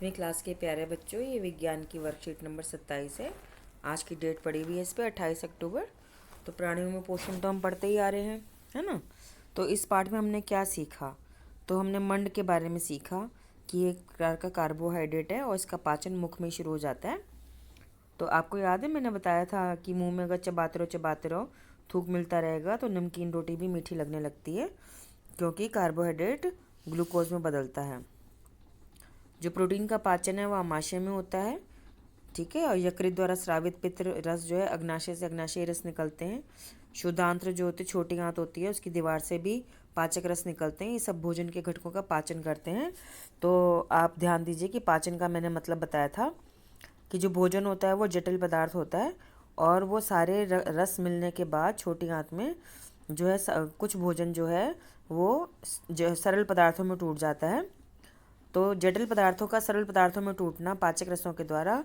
7वीं class के प्यारे बच्चों, ये विज्ञान की वर्कशीट नंबर 27 है। आज की डेट पड़ी हुई है इस पर 28 अक्टूबर। तो प्राणियों में पोषण तो हम पढ़ते ही आ रहे हैं, है ना। तो इस पाठ में हमने क्या सीखा? तो हमने मंड के बारे में सीखा कि ये एक प्रकार का कार्बोहाइड्रेट है और इसका पाचन मुख में शुरू हो जाता है। तो आपको याद है मैंने बताया था कि मुंह में अगर चबाते रहो थूक मिलता रहेगा तो नमकीन रोटी भी मीठी लगने लगती है, क्योंकि कार्बोहाइड्रेट ग्लूकोज में बदलता है। जो प्रोटीन का पाचन है वह आमाशय में होता है, ठीक है। और यकृत द्वारा स्रावित पित्त रस जो है अग्नाशय से अग्नाशयी रस निकलते हैं। शुद्धांत्र जो होती है, छोटी आंत होती है, उसकी दीवार से भी पाचक रस निकलते हैं। ये सब भोजन के घटकों का पाचन करते हैं। तो आप ध्यान दीजिए कि पाचन का मैंने मतलब बताया था कि जो भोजन होता है वो जटिल पदार्थ होता है और वो सारे रस मिलने के बाद छोटी आंत में जो है कुछ भोजन जो है वो जो सरल पदार्थों में टूट जाता है। तो जटिल पदार्थों का सरल पदार्थों में टूटना पाचक रसों के द्वारा,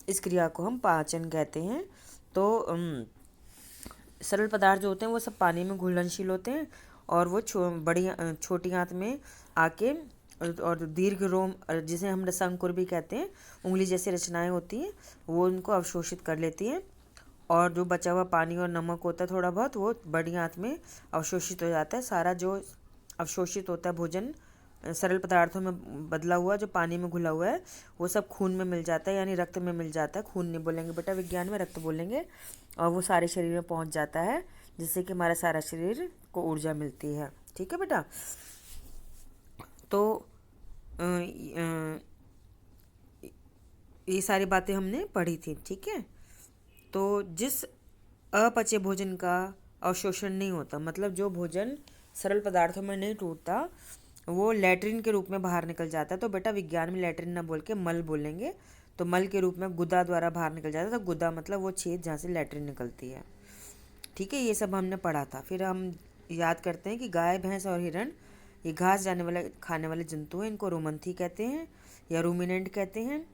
इस क्रिया को हम पाचन कहते हैं। तो सरल पदार्थ जो होते हैं वो सब पानी में घुलनशील होते हैं और वो छोटी आंत में आके और दीर्घ रोम, जिसे हम रसांकुर भी कहते हैं, उंगली जैसी रचनाएं होती हैं, वो उनको अवशोषित कर लेती हैं। और जो बचा हुआ पानी और नमक होता है थोड़ा बहुत, वो बड़ी आंत में अवशोषित हो जाता है। सारा जो अवशोषित होता है भोजन सरल पदार्थों में बदला हुआ, जो पानी में घुला हुआ है, वो सब खून में मिल जाता है, यानी रक्त में मिल जाता है। खून नहीं बोलेंगे बेटा, विज्ञान में रक्त बोलेंगे। और वो सारे शरीर में पहुंच जाता है, जिससे कि हमारा सारा शरीर को ऊर्जा मिलती है, ठीक है बेटा। तो ये सारी बातें हमने पढ़ी थी, ठीक है। तो जिस अपचे भोजन का अवशोषण नहीं होता, मतलब जो भोजन सरल पदार्थों में नहीं टूटता, वो लैट्रिन के रूप में बाहर निकल जाता है। तो बेटा विज्ञान में लैट्रिन ना बोल के मल बोलेंगे। तो मल के रूप में गुदा द्वारा बाहर निकल जाता है। तो गुदा मतलब वो छेद जहाँ से लैट्रिन निकलती है, ठीक है। ये सब हमने पढ़ा था। फिर हम याद करते हैं कि गाय, भैंस और हिरण ये घास जाने वाले खाने वाले जंतु हैं। इनको रोमंथी कहते हैं या रूमिनेंट कहते हैं।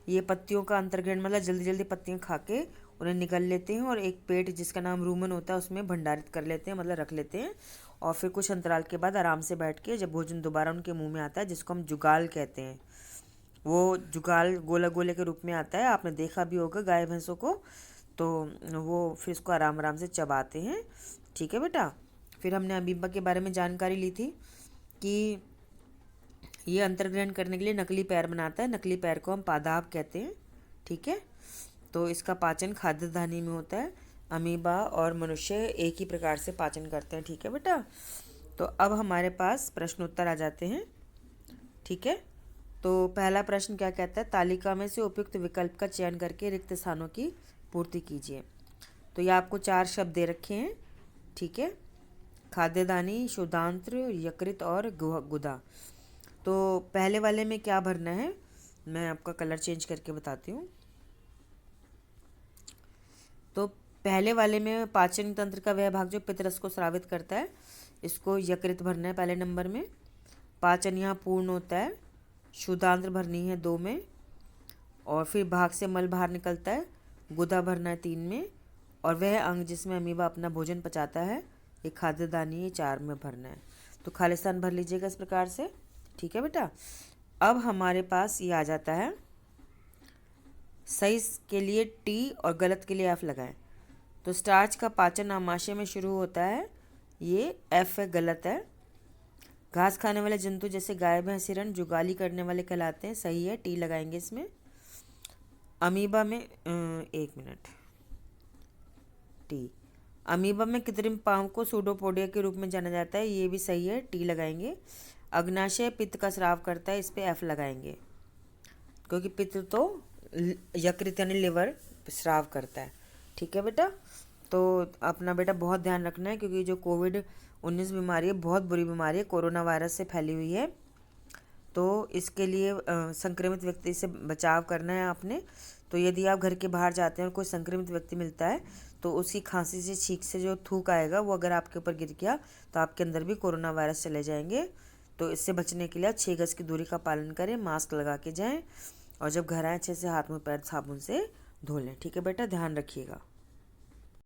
ये पत्तियों का अंतर्ग्रहण, मतलब जल्दी जल्दी पत्तियाँ खा के उन्हें निगल लेते हैं और एक पेट जिसका नाम रूमन होता है उसमें भंडारित कर लेते हैं, मतलब रख लेते हैं। और फिर कुछ अंतराल के बाद आराम से बैठ के जब भोजन दोबारा उनके मुंह में आता है, जिसको हम जुगाल कहते हैं, वो जुगाल गोला गोले के रूप में आता है। आपने देखा भी होगा गाय भैंसों को। तो वो फिर इसको आराम आराम से चबाते हैं, ठीक है बेटा। फिर हमने अमीबा के बारे में जानकारी ली थी कि ये अंतर्ग्रहण करने के लिए नकली पैर बनाता है। नकली पैर को हम पादाप कहते हैं, ठीक है। तो इसका पाचन खाद्य धानी में होता है। अमीबा और मनुष्य एक ही प्रकार से पाचन करते हैं, ठीक है बेटा। तो अब हमारे पास प्रश्न उत्तर आ जाते हैं, ठीक है। तो पहला प्रश्न क्या कहता है? तालिका में से उपयुक्त विकल्प का चयन करके रिक्त स्थानों की पूर्ति कीजिए। तो ये आपको 4 शब्द दे रखे हैं, ठीक है। खाद्यदानी, शुद्धांत्र, यकृत और गुदा। तो पहले वाले में क्या भरना है, मैं आपका कलर चेंज करके बताती हूँ। तो पहले वाले में पाचन तंत्र का वह भाग जो पित्तरस को स्रावित करता है, इसको यकृत भरना है पहले नंबर में। पाचन यहाँ पूर्ण होता है। शुद्धांत्र भरनी है 2 में। और फिर भाग से मल बाहर निकलता है, गुदा भरना है 3 में। और वह अंग जिसमें अमीबा अपना भोजन पचाता है, ये खाद्यदानी, ये 4 में भरना है। तो खाली स्थान भर लीजिएगा इस प्रकार से, ठीक है बेटा। अब हमारे पास ये आ जाता है, सही के लिए टी और गलत के लिए एफ लगाएं। तो स्टार्च का पाचन आमाशय में शुरू होता है, ये एफ है, गलत है। घास खाने वाले जंतु जैसे गाय, भैंस, हिरण जुगाली करने वाले कहलाते हैं, सही है, टी लगाएंगे इसमें। अमीबा में 1 मिनट, टी। अमीबा में कृत्रिम पाँव को सूडोपोडिया के रूप में जाना जाता है, ये भी सही है, टी लगाएंगे। अग्नाशय पित्त का स्राव करता है, इस पे एफ लगाएंगे, क्योंकि पित्त तो यकृत यानी लिवर स्राव करता है, ठीक है बेटा। तो अपना बेटा बहुत ध्यान रखना है, क्योंकि जो कोविड-19 बीमारी है बहुत बुरी बीमारी है, कोरोना वायरस से फैली हुई है। तो इसके लिए संक्रमित व्यक्ति से बचाव करना है आपने। तो यदि आप घर के बाहर जाते हैं और कोई संक्रमित व्यक्ति मिलता है, तो उसकी खांसी से, छींक से जो थूक आएगा वो अगर आपके ऊपर गिर गया तो आपके अंदर भी कोरोना वायरस चले जाएंगे। तो इससे बचने के लिए आप 6 गज की दूरी का पालन करें, मास्क लगा के जाएं और जब घर आए अच्छे से हाथ मुंह पैर साबुन से धो लें, ठीक है बेटा, ध्यान रखिएगा।